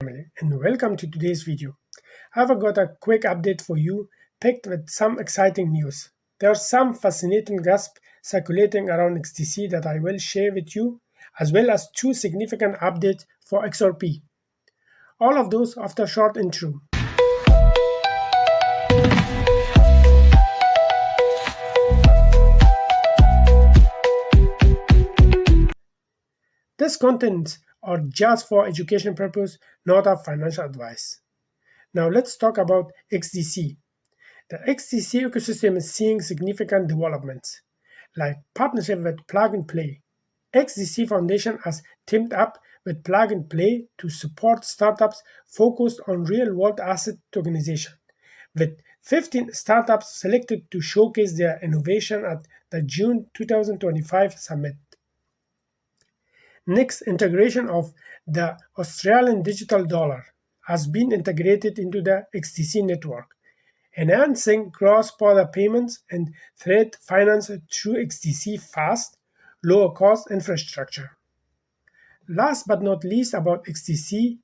And welcome to today's video. I've got a quick update for you, picked with some exciting news. There are some fascinating gossip circulating around XDC that I will share with you, as well as two significant updates for XRP. All of those after a short intro. These contents are just for education purpose, not a financial advice. Now let's talk about XDC. The XDC ecosystem is seeing significant developments, like partnership with Plug and Play. XDC Foundation has teamed up with Plug and Play to support startups focused on real-world asset tokenization, with 15 startups selected to showcase their innovation at the June 2025 summit. Next, integration of the Australian digital dollar has been integrated into the XDC network, enhancing cross-border payments and trade finance through XDC fast, lower-cost infrastructure. Last but not least about XDC,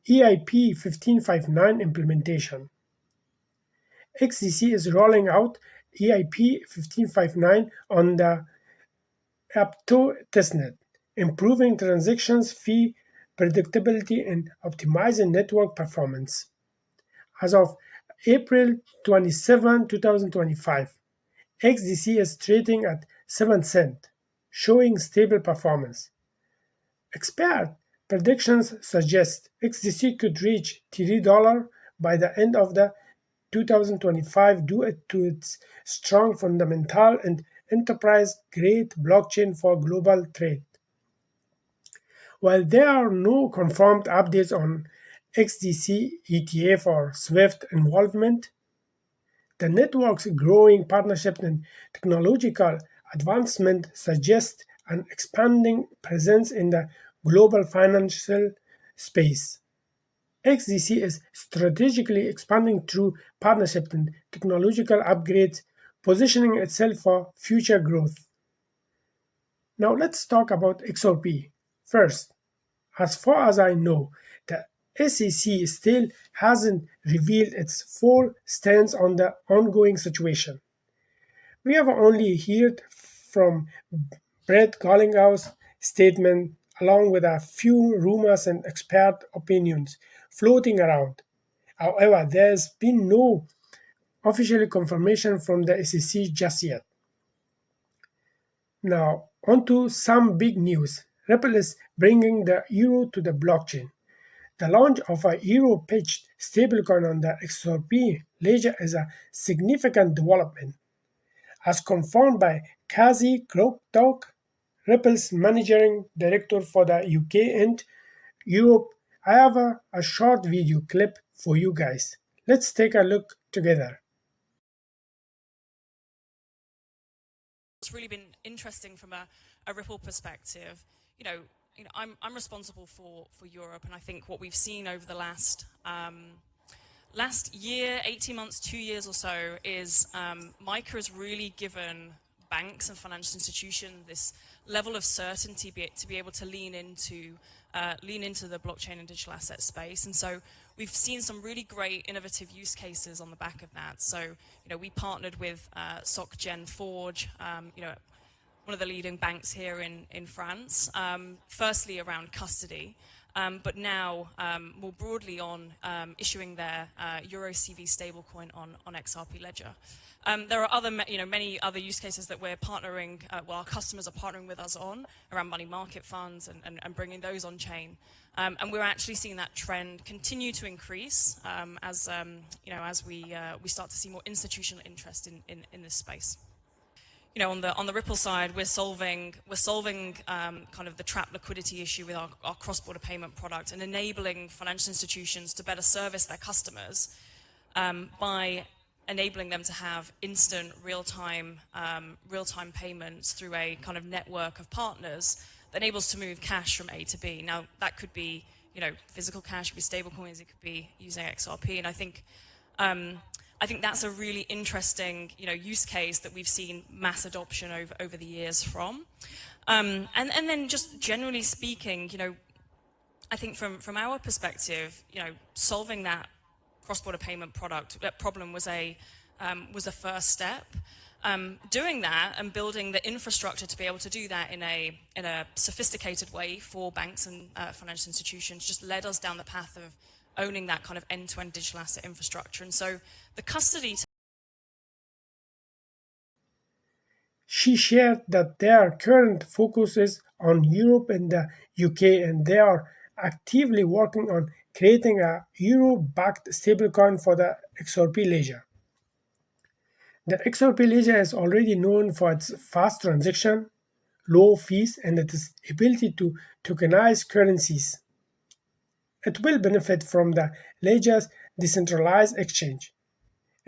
EIP 1559 implementation. XDC is rolling out EIP 1559 on the Uphold testnet, improving transactions fee predictability and optimizing network performance. As of April 27, 2025, XDC is trading at 7 cents, showing stable performance. Expert predictions suggest XDC could reach $3 by the end of the 2025 due to its strong fundamental and enterprise-grade blockchain for global trade. While there are no confirmed updates on XDC ETF or SWIFT involvement, the network's growing partnerships and technological advancement suggest an expanding presence in the global financial space. XDC is strategically expanding through partnerships and technological upgrades, positioning itself for future growth. Now let's talk about XRP. First, as far as I know, the SEC still hasn't revealed its full stance on the ongoing situation. We have only heard from Brett Gollinghouse statement along with a few rumors and expert opinions floating around. However, there's been no official confirmation from the SEC just yet. Now, on to some big news. Ripple is bringing the euro to the blockchain. The launch of a euro-pitched stablecoin on the XRP ledger is a significant development. As confirmed by Kazi Kroktalk, Ripple's managing director for the UK and Europe, I have a short video clip for you guys. Let's take a look together. What's really been interesting from a Ripple perspective, I'm responsible for Europe, and I think what we've seen over the last year, 18 months, 2 years or so is MiCA has really given banks and financial institutions this level of certainty to be able to lean into the blockchain and digital asset space. And so we've seen some really great innovative use cases on the back of that. So, we partnered with SocGen Forge, one of the leading banks here in France, firstly around custody, but now more broadly on issuing their EuroCV stablecoin on XRP Ledger. There are many other use cases that we're partnering, our customers are partnering with us on around money market funds and bringing those on chain. And we're actually seeing that trend continue to increase as we start to see more institutional interest in this space. On the Ripple side, we're solving kind of the trapped liquidity issue with our cross-border payment product and enabling financial institutions to better service their customers by enabling them to have instant real-time payments through a kind of network of partners that enables to move cash from A to B. Now that could be physical cash, it could be stable coins, it could be using XRP, and I think that's a really interesting use case that we've seen mass adoption over the years from. And then just generally speaking, I think from our perspective, solving that cross-border payment problem was a first step. Doing that and building the infrastructure to be able to do that in a sophisticated way for banks and financial institutions just led us down the path of owning that kind of end-to-end digital asset infrastructure. And so the custody. She shared that their current focus is on Europe and the UK, and they are actively working on creating a euro-backed stablecoin for the XRP ledger. The XRP ledger is already known for its fast transaction, low fees, and its ability to tokenize currencies. It will benefit from the ledger's decentralized exchange,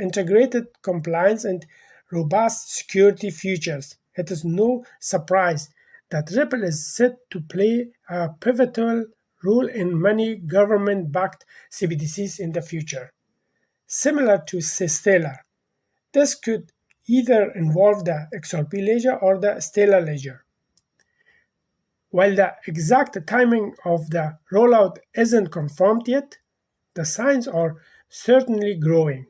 integrated compliance, and robust security features. It is no surprise that Ripple is set to play a pivotal role in many government backed CBDCs in the future. Similar to Stellar, this could either involve the XRP ledger or the Stellar ledger. While the exact timing of the rollout isn't confirmed yet, the signs are certainly growing.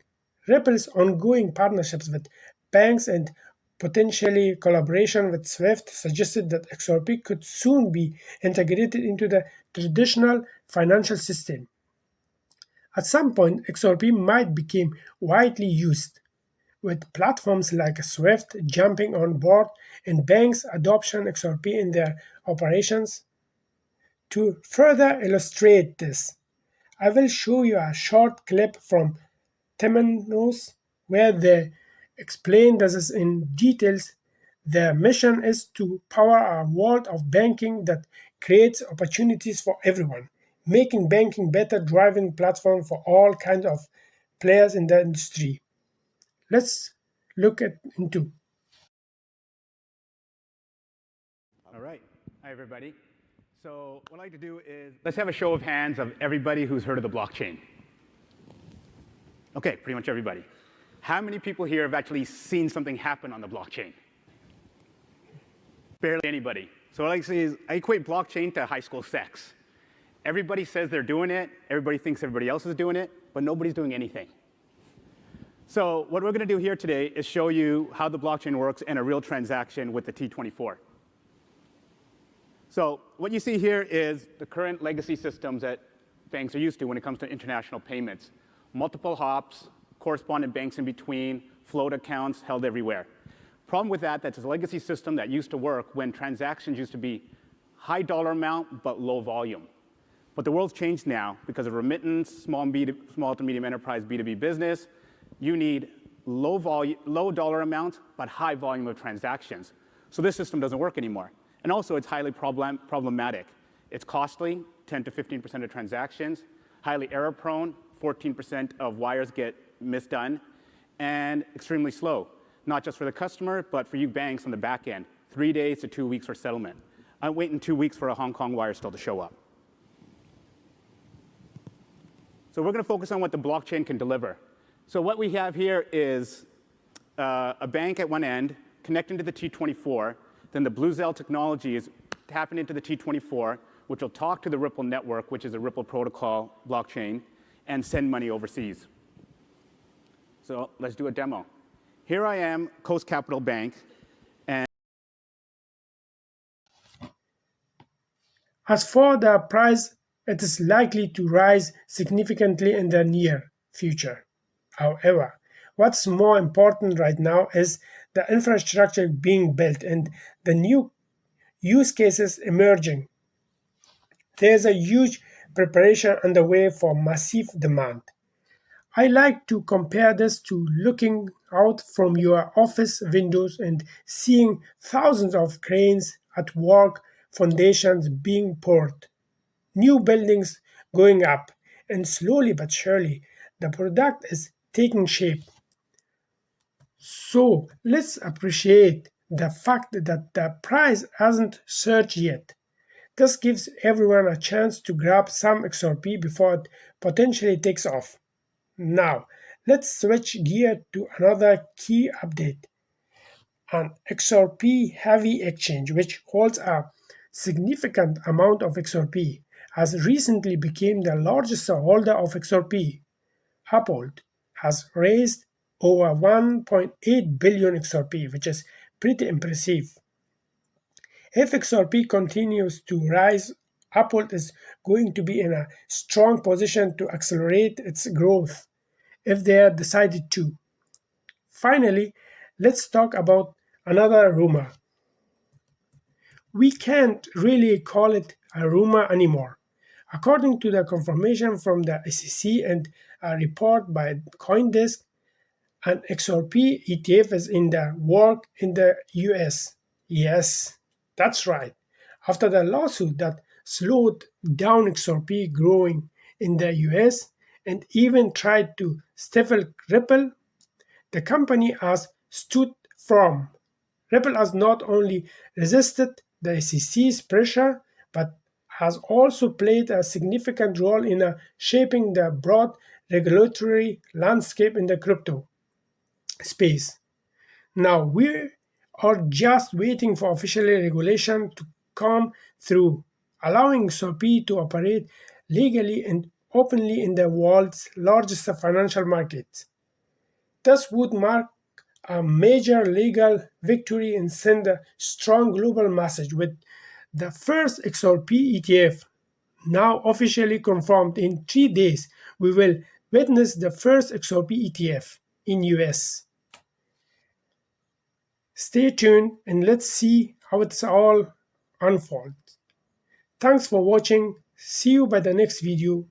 Ripple's ongoing partnerships with banks and potentially collaboration with Swift suggested that XRP could soon be integrated into the traditional financial system. At some point, XRP might become widely used, with platforms like Swift jumping on board and banks adopting XRP in their operations. To further illustrate this, I will show you a short clip from Temenos where they explain this in details. Their mission is to power a world of banking that creates opportunities for everyone, making banking better driving platform for all kinds of players in the industry. Let's look at into. All right. Hi, everybody. So what I'd like to do is let's have a show of hands of everybody who's heard of the blockchain. Okay, pretty much everybody. How many people here have actually seen something happen on the blockchain? Barely anybody. So what I like to say is I equate blockchain to high school sex. Everybody says they're doing it, everybody thinks everybody else is doing it, but nobody's doing anything. So what we're going to do here today is show you how the blockchain works in a real transaction with the T24. So what you see here is the current legacy systems that banks are used to when it comes to international payments. Multiple hops, correspondent banks in between, float accounts held everywhere. Problem with that's a legacy system that used to work when transactions used to be high dollar amount but low volume. But the world's changed now because of remittance, small to medium enterprise B2B business. You need low dollar amount but high volume of transactions. So this system doesn't work anymore. And also, it's highly problematic. It's costly, 10 to 15% of transactions, highly error-prone, 14% of wires get misdone, and extremely slow, not just for the customer, but for you banks on the back end, 3 days to 2 weeks for settlement. I'm waiting 2 weeks for a Hong Kong wire still to show up. So we're going to focus on what the blockchain can deliver. So what we have here is a bank at one end connecting to the T24. Then the BlueZelle technology is tapping into the T24, which will talk to the Ripple network, which is a Ripple protocol blockchain, and send money overseas. So let's do a demo. Here I am, Coast Capital Bank. And as for the price, it is likely to rise significantly in the near future. However, what's more important right now is the infrastructure being built and the new use cases emerging. There's a huge preparation underway for massive demand. I like to compare this to looking out from your office windows and seeing thousands of cranes at work, foundations being poured, new buildings going up, and slowly but surely the product is taking shape. So let's appreciate the fact that the price hasn't surged yet. This gives everyone a chance to grab some XRP before it potentially takes off. Now, let's switch gear to another key update, an XRP heavy exchange which holds a significant amount of XRP. has recently become the largest holder of XRP. Uphold has raised over 1.8 billion XRP, which is pretty impressive. If XRP continues to rise, Uphold is going to be in a strong position to accelerate its growth if they are decided to. Finally, let's talk about another rumor. We can't really call it a rumor anymore. According to the confirmation from the SEC and a report by CoinDesk, an XRP ETF is in the work in the US. Yes, that's right. After the lawsuit that slowed down XRP growing in the US and even tried to stifle Ripple, the company has stood firm. Ripple has not only resisted the SEC's pressure, but has also played a significant role in shaping the broad regulatory landscape in the crypto space. Now we are just waiting for official regulation to come through, allowing XRP to operate legally and openly in the world's largest financial market. This would mark a major legal victory and send a strong global message with the first XRP ETF now officially confirmed. In 3 days. We will witness the first XRP ETF in US. Stay tuned and let's see how it's all unfolds. Thanks for watching. See you by the next video.